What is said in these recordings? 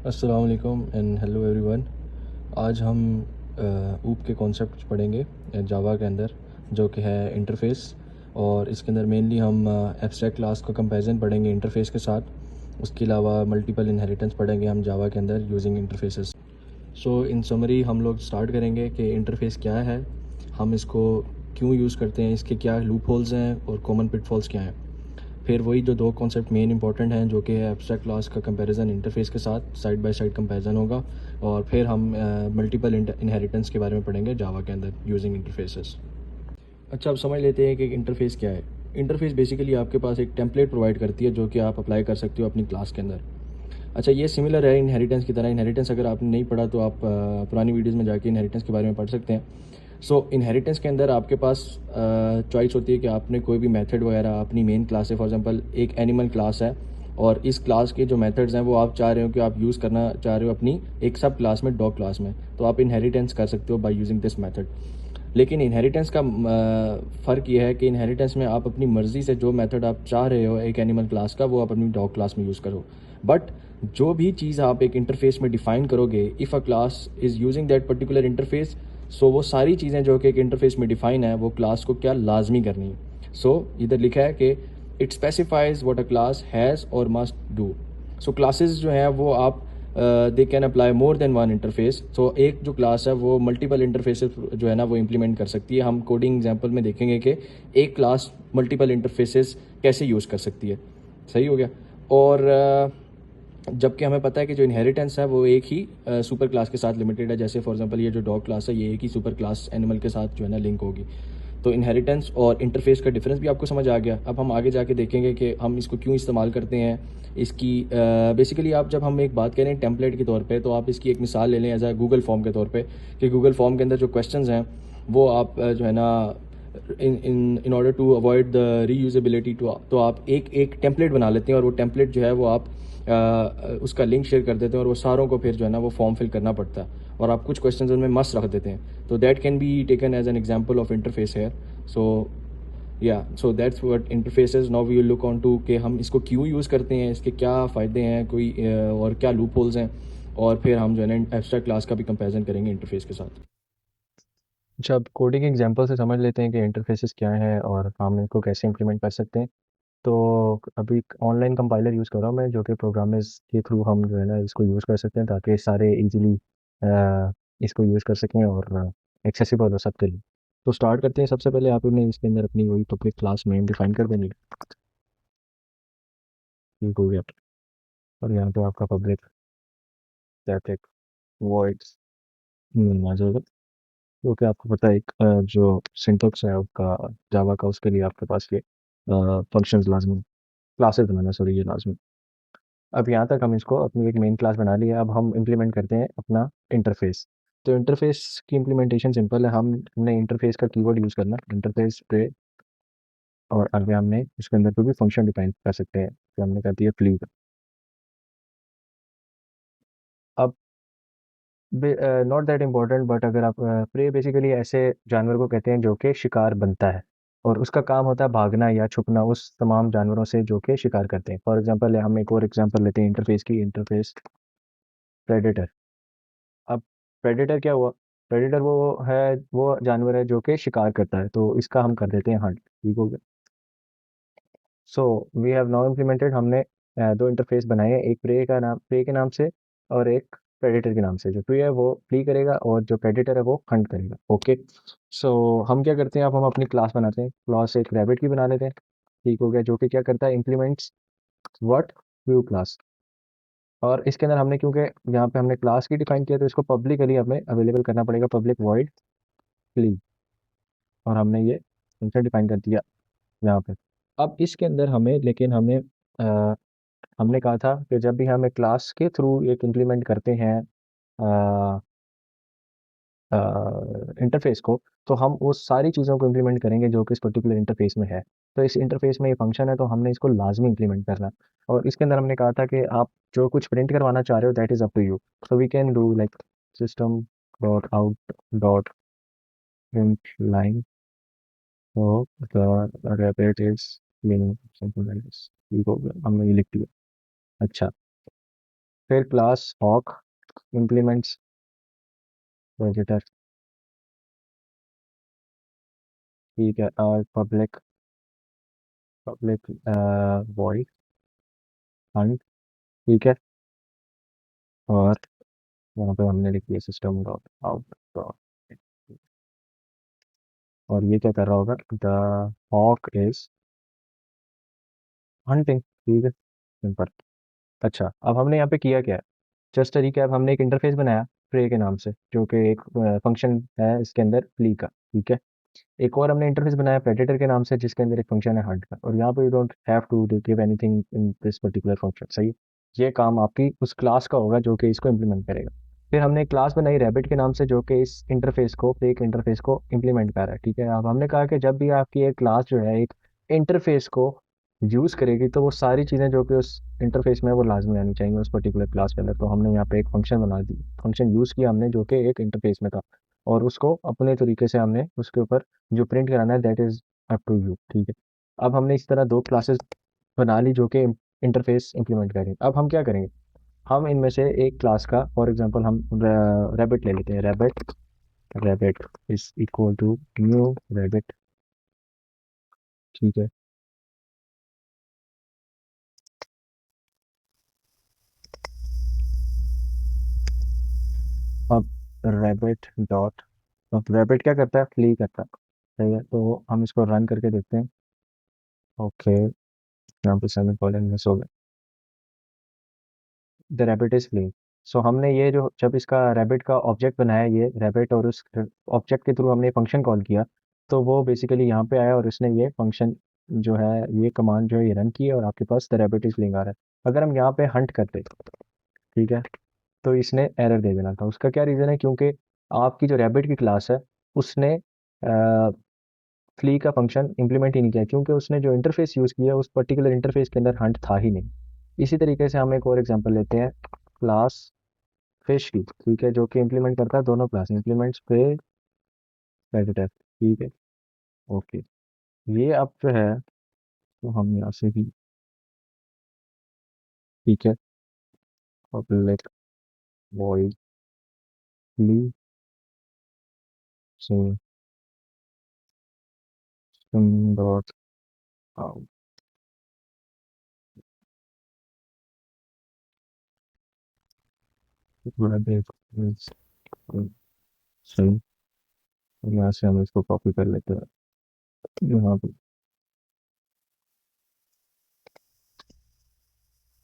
अस्सलाम वालेकुम and hello everyone. आज हम ऊप के कॉन्सेप्ट पढ़ेंगे जावा के अंदर, जो कि है इंटरफ़ेस। और इसके अंदर मेनली हम एब्स्ट्रैक्ट क्लास का कंपैरिजन पढ़ेंगे इंटरफ़ेस के साथ। उसके अलावा मल्टीपल इनहेरिटेंस पढ़ेंगे हम जावा के अंदर यूजिंग इंटरफेसेस। सो इन समरी हम लोग स्टार्ट करेंगे कि इंटरफ़ेस क्या है, हम इसको क्यों यूज़ करते हैं, इसके क्या लूप होल्स हैं और कॉमन पिटफॉल्स क्या हैं। फिर वही जो दो कॉन्सेप्ट मेन इंपॉर्टेंट हैं, जो कि है एब्स्ट्रैक्ट क्लास का कंपैरिजन इंटरफेस के साथ, साइड बाय साइड कंपैरिजन होगा। और फिर हम मल्टीपल इनहेरिटेंस के बारे में पढ़ेंगे जावा के अंदर यूजिंग इंटरफेसेस। अच्छा, अब समझ लेते हैं कि इंटरफेस क्या है। इंटरफेस बेसिकली आपके पास एक टेम्पलेट प्रोवाइड करती है जो कि आप अप्लाई कर सकते हो अपनी क्लास के अंदर। अच्छा, ये सिमिलर है इनहेरिटेंस की तरह। इनहेरिटेंस अगर आपने नहीं पढ़ा तो आप पुरानी वीडियोज़ में जाके इनहेरिटेंस के बारे में पढ़ सकते हैं। सो इनहेरिटेंस के अंदर आपके पास चॉइस होती है कि आपने कोई भी मेथड वगैरह अपनी मेन क्लास है, फॉर एग्जांपल एक एनिमल क्लास है और इस क्लास के जो मेथड्स हैं वो आप चाह रहे हो कि आप यूज़ करना चाह रहे हो अपनी एक सब क्लास में, डॉग क्लास में, तो आप इनहेरिटेंस कर सकते हो बाय यूजिंग दिस मेथड। लेकिन इनहेरिटेंस का फ़र्क ये है कि इनहेरिटेंस में आप अपनी मर्ज़ी से जो मेथड आप चाह रहे हो एक एनिमल क्लास का, वो आप अपनी डॉग क्लास में यूज़ करो। बट जो भी चीज़ आप एक इंटरफेस में डिफ़ाइन करोगे, if a class is using that particular interface, so वो सारी चीज़ें जो कि एक इंटरफेस में डिफ़ाइन है वो क्लास को क्या लाजमी करनी है। सो इधर लिखा है कि it specifies what a class has और मस्ट डू। सो क्लासेस जो हैं वो आप they can apply more than one interface. So एक जो क्लास है वो मल्टीपल इंटरफेसेस जो है ना वो इम्प्लीमेंट कर सकती है। हम कोडिंग एग्जांपल में देखेंगे कि एक क्लास मल्टीपल इंटरफेसेस कैसे यूज़ कर सकती है। सही हो गया। और जबकि हमें पता है कि जो इनहेरिटेंस है वो एक ही सुपर क्लास के साथ लिमिटेड है। जैसे फॉर एग्जांपल ये जो डॉग क्लास है ये एक ही सुपर क्लास एनिमल के साथ जो है ना लिंक होगी। तो इनहेरिटेंस और इंटरफेस का डिफरेंस भी आपको समझ आ गया। अब हम आगे जाके देखेंगे कि हम इसको क्यों इस्तेमाल करते हैं। इसकी बेसिकली आप जब हम एक बात करें टेम्पलेट के तौर पे, तो आप इसकी एक मिसाल ले लें एज अ गूगल फॉर्म के तौर पे, कि गूगल फॉर्म के अंदर जो क्वेश्चंस हैं वो आप जो है ना in order to avoid the reusability to, तो आप एक एक टेम्पलेट बना लेते हैं और वो टेम्पलेट जो है वो आप उसका लिंक शेयर कर देते हैं और वो सारों को फिर जो है ना वो फॉर्म फिल करना पड़ता है और आप कुछ क्वेश्चंस उनमें मस्ट रख देते हैं। तो that can be taken as an example of interface here. So या so that's what interface is. Now we will look on to कि हम इसको क्यों यूज़ करते हैं, इसके क्या फ़ायदे हैं, कोई और क्या लूप होल्स हैं, और फिर हम जो है ना एब्स्ट्रैक्ट क्लास का भी कंपैरिजन करेंगे इंटरफेस के साथ। अच्छा, अब कोडिंग एग्जांपल से समझ लेते हैं कि इंटरफेसेस क्या है और हम इनको कैसे इंप्लीमेंट कर सकते हैं। तो अभी ऑनलाइन कंपाइलर यूज़ कर रहा हूँ मैं, जो कि प्रोग्रामर्स के थ्रू हम जो है ना इसको यूज़ कर सकते हैं ताकि सारे इजीली इसको यूज़ कर सकें और एक्सेसिबल हो सबके लिए। तो स्टार्ट करते हैं। सबसे पहले आप ने इसके अंदर अपनी वही पब्लिक क्लास नेम डिफाइन कर देंगे। ठीक हो गया। और यहाँ पे आपका पब्लिक स्टैटिक वॉइड्स आ जाएगा, क्योंकि आपको पता है एक जो सिंटैक्स है उसका जावा का, उसके लिए आपके पास ये फंक्शंस लाजमी, क्लासेस बनाना सॉरी ये लाजमी। अब यहाँ तक हम इसको अपनी एक मेन क्लास बना लिया। अब हम इम्प्लीमेंट करते हैं अपना इंटरफेस। तो इंटरफेस की इम्प्लीमेंटेशन सिंपल है। हमने इंटरफेस का कीवर्ड यूज़ करना, इंटरफेस पे, और आगे हमने इसके अंदर कोई भी फंक्शन डिफाइन कर सकते हैं। तो हमने कर दिया फ्लीट। अब नॉट दैट इम्पोर्टेंट, बट अगर आप प्रे बेसिकली ऐसे जानवर को कहते हैं जो कि शिकार बनता है और उसका काम होता है भागना या छुपना उस तमाम जानवरों से जो कि शिकार करते हैं। फॉर एग्जांपल हम एक और एग्जांपल लेते हैं इंटरफेस की, इंटरफेस प्रेडेटर। अब प्रेडेटर क्या हुआ? प्रेडेटर वो है, वो जानवर है जो कि शिकार करता है, तो इसका हम कर देते हैं हंट। ठीक हो गया। So we have now implemented, हमने दो इंटरफेस बनाए हैं, एक प्रे के नाम से और एक प्रेडेटर के नाम से। जो प्रे है वो फ्ली करेगा और जो प्रेडेटर है वो हंट करेगा। ओके। सो हम क्या करते हैं, अब हम अपनी क्लास बनाते हैं। क्लास एक रैबिट की बना लेते हैं। ठीक हो गया, जो कि क्या करता है, इम्प्लीमेंट्स व्हाट, व्यू क्लास। और इसके अंदर हमने, क्योंकि यहाँ पे हमने क्लास की डिफाइन किया, तो इसको पब्लिकली हमें अवेलेबल करना पड़ेगा, पब्लिक वॉइड फ्ली। और हमने ये फंक्शन डिफाइन कर दिया यहाँ पे। अब इसके अंदर हमें, लेकिन हमें हमने कहा था कि जब भी हम एक क्लास के थ्रू एक इम्प्लीमेंट करते हैं इंटरफेस को, तो हम उस सारी चीज़ों को इम्प्लीमेंट करेंगे जो कि इस पर्टिकुलर इंटरफेस में है। तो इस इंटरफेस में ये फंक्शन है तो हमने इसको लाजमी इम्प्लीमेंट करना है। और इसके अंदर हमने कहा था कि आप जो कुछ प्रिंट करवाना चाह रहे हो that is up to you. So we can do like system dot out dot print line, तो the rabbit is meaning something like this. ठीक हो गया, हमने ये लिख दिया। अच्छा, फिर क्लास हॉक इम्प्लीमेंट्स वेजिटर, ठीक है, और पब्लिक पब्लिक वॉइड फंड, ठीक है। और यहाँ पे हमने लिख दिया सिस्टम डॉट आउट डॉट, और ये क्या कर रहा होगा, द हॉक इज हंटिंग, ठीक है, सिंपल। अच्छा, अब हमने यहाँ पे किया क्या है, जस्ट तरीका, अब हमने एक इंटरफेस बनाया प्रे के नाम से, जो कि एक फंक्शन है इसके अंदर प्ली का, ठीक है। एक और हमने इंटरफेस बनाया प्रेडेटर के नाम से, जिसके अंदर एक फंक्शन है हंट का, और यहाँ पे you don't have to give anything in this particular function, सही है? ये काम आपकी उस क्लास का होगा जो कि इसको इम्प्लीमेंट करेगा। फिर हमने एक क्लास बनाई रैबिट के नाम से, जो कि इस इंटरफेस को, प्ले के इंटरफेस को इम्प्लीमेंट कर रहा है, ठीक है। अब हमने कहा कि जब भी आपकी एक क्लास जो है एक इंटरफेस को यूज़ करेगी, तो वो सारी चीज़ें जो कि उस इंटरफेस में वो लाजमी आनी चाहिए उस पर्टिकुलर क्लास के अंदर। तो हमने यहाँ पे एक फंक्शन बना दी, फंक्शन यूज़ किया हमने, जो कि एक इंटरफेस में था, और उसको अपने तरीके से हमने उसके ऊपर जो प्रिंट कराना है, that is up to you, ठीक है। अब हमने इस तरह दो क्लासेस बना ली जो कि इंटरफेस इंप्लीमेंट करेंगे। अब हम क्या करेंगे, हम इनमें से एक क्लास का, फॉर एग्जांपल हम रैबिट ले लेते हैं, rabbit, rabbit is equal to new rabbit, ठीक है। अब रैबिट डॉट, अब रैबिट क्या करता है, फ्ली करता है, सही है। तो हम इसको रन करके देखते हैं। ओके, यहाँ पे सेमी कॉलन मिस हो गया, द रैबिट इज फ्लीइंग। सो हमने ये जो, जब इसका रैबिट का ऑब्जेक्ट बनाया, ये रैबिट, और उस ऑब्जेक्ट के थ्रू हमने फंक्शन कॉल किया, तो वो बेसिकली यहाँ पे आया और इसने ये फंक्शन जो है, ये कमांड जो है ये रन की है, और आपके पास द रैबिट इज फ्लीइंग आ रहा है। अगर हम यहाँ पे हंट करते, ठीक है, तो इसने एरर दे देना था। उसका क्या रीज़न है, क्योंकि आपकी जो रैबिट की क्लास है उसने फ्ली का फंक्शन इंप्लीमेंट ही नहीं किया, क्योंकि उसने जो इंटरफेस यूज़ किया उस पर्टिकुलर इंटरफेस के अंदर हंट था ही नहीं। इसी तरीके से हम एक और एग्जांपल लेते हैं, क्लास फिश की, ठीक है, जो कि इंप्लीमेंट करता है दोनों क्लास, इंप्लीमेंट्स पे प्रेडिटर, ठीक है। ओके, ये अब जो है, तो हम यहाँ से भी, ठीक है, public void fly system dot out, सही। और यहाँ से हम इसको कॉपी कर लेते हैं यहाँ पे,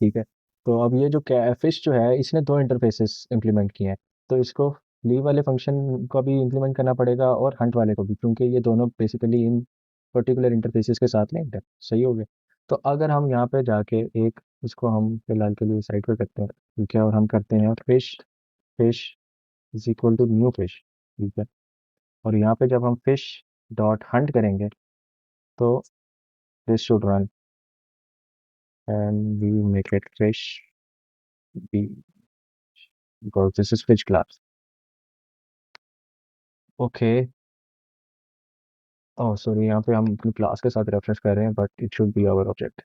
ठीक है। तो अब ये जो फिश जो है, इसने दो इंटरफेसेस इंप्लीमेंट किए हैं, तो इसको लीव वाले फंक्शन को भी इंप्लीमेंट करना पड़ेगा और हंट वाले को भी, क्योंकि ये दोनों बेसिकली इन पर्टिकुलर इंटरफेसेस के साथ लिंक्ड है, सही हो गया। तो अगर हम यहाँ पे जाके एक, इसको हम फिलहाल के लिए साइड पर करते हैं, ठीक है, और हम करते हैं fish, fish is equal to new fish, ठीक है। और यहाँ पे जब हम फिश डॉट हंट करेंगे, तो this should run and we make it fish be, because this is fish class. Okay, oh sorry, यहाँ पे हम अपनी क्लास के साथ रेफरेंस कर रहे हैं, but it should be our object.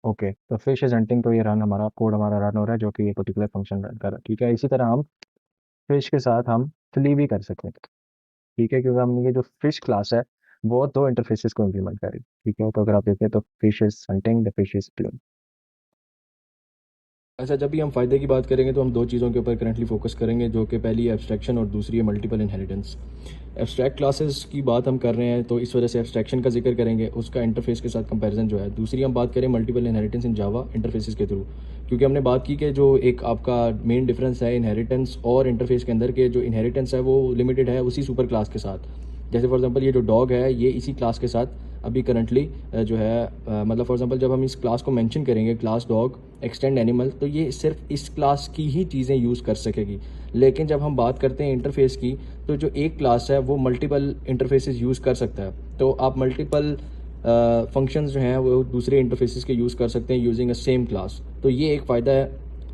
Okay, तो फिश इज हंटिंग, तो ये रन, हमारा कोड हमारा रन हो रहा है, जो कि ये पर्टिकुलर फंक्शन रन कर रहा है, ठीक है। इसी तरह हम फिश के साथ हम फ्ली भी कर सकते हैं, ठीक है, क्योंकि हमने ये जो फिश क्लास है वो दो इंटरफेसेस को इम्प्लीमेंट कर रही है, ठीक है। तो अगर आप देखें, तो fish is hunting, the fish is fleeing. अच्छा, जब भी हम फ़ायदे की बात करेंगे तो हम दो चीज़ों के ऊपर करंटली फोकस करेंगे, जो कि पहली है एब्स्ट्रैक्शन और दूसरी है मल्टीपल इनहेरिटेंस। एब्स्ट्रैक्ट क्लासेस की बात हम कर रहे हैं तो इस वजह से एब्स्ट्रैक्शन का जिक्र करेंगे, उसका इंटरफेस के साथ कंपैरिजन जो है। दूसरी हम बात करें multiple inheritance in Java interfaces के थ्रू, क्योंकि हमने बात की कि जो एक आपका मेन डिफरेंस है इनहेरिटेंस और इंटरफेस के अंदर के, जो इनहेरिटेंस है वो लिमिटेड है उसी सुपर क्लास के साथ। जैसे फॉर एग्जांपल ये जो डॉग है ये इसी क्लास के साथ अभी करंटली जो है, मतलब फॉर एग्जांपल जब हम इस क्लास को मेंशन करेंगे, क्लास डॉग एक्सटेंड एनिमल, तो ये सिर्फ इस क्लास की ही चीज़ें यूज़ कर सकेगी। लेकिन जब हम बात करते हैं इंटरफेस की, तो जो एक क्लास है वो मल्टीपल इंटरफेसेस यूज़ कर सकता है। तो आप मल्टीपल फंक्शंस जो हैं वो दूसरे इंटरफेसेस के यूज़ कर सकते हैं यूजिंग अ सेम क्लास, तो ये एक फ़ायदा है।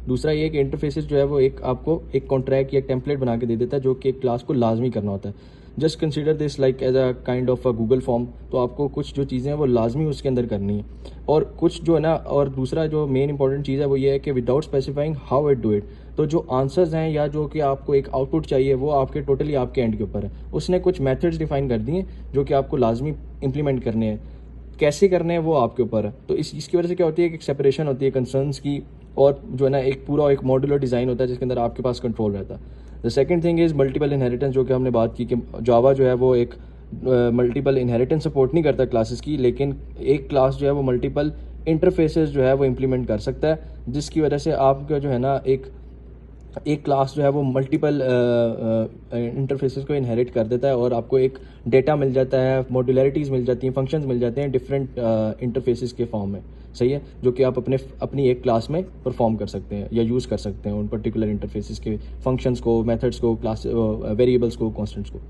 दूसरा ये कि इंटरफेसेस जो है वो एक आपको एक कॉन्ट्रैक्ट या टेम्पलेट बना के दे देता है, जो कि एक क्लास को लाजमी करना होता है। Just consider this like as a kind of a Google form. तो आपको कुछ जो चीज़ें हैं वो लाजमी उसके अंदर करनी है, और कुछ जो है ना, और दूसरा जो मेन इंपॉर्टेंट चीज़ है वो ये है कि without specifying how it do it, तो जो आंसर्स हैं या जो कि आपको एक आउटपुट चाहिए वो आपके टोटली आपके एंड के ऊपर है। उसने कुछ मेथड्स डिफाइन कर दिए जो कि आपको लाजमी इंप्लीमेंट करने हैं, कैसे करने हैं वो आपके ऊपर है। तो इसकी वजह से क्या होती है कि एक सेपरेशन होती है कंसर्न्स की, और जो है ना एक पूरा एक मॉड्यूलर डिज़ाइन होता है जिसके अंदर आपके पास कंट्रोल रहता है। The second thing is multiple inheritance, जो कि हमने बात की कि जावा जो है वो एक मल्टीपल इनहेरिटेंस सपोर्ट नहीं करता क्लासेस की, लेकिन एक क्लास जो है वो मल्टीपल इंटरफेसेस जो है वो इम्प्लीमेंट कर सकता है, जिसकी वजह से आपका जो है ना एक क्लास जो है वो मल्टीपल इंटरफेसेस को इनहेरिट कर देता है, और आपको एक डेटा मिल जाता है, मॉड्यूलरिटीज़ मिल जाती हैं, फंक्शंस मिल जाते हैं डिफरेंट इंटरफेसेस के फॉर्म में। सही है, जो कि आप अपनी एक क्लास में परफॉर्म कर सकते हैं या यूज़ कर सकते हैं उन पर्टिकुलर इंटरफेसेस के फंक्शंस को, मेथड्स को, क्लास वेरिएबल्स को, कॉन्स्टेंट्स को।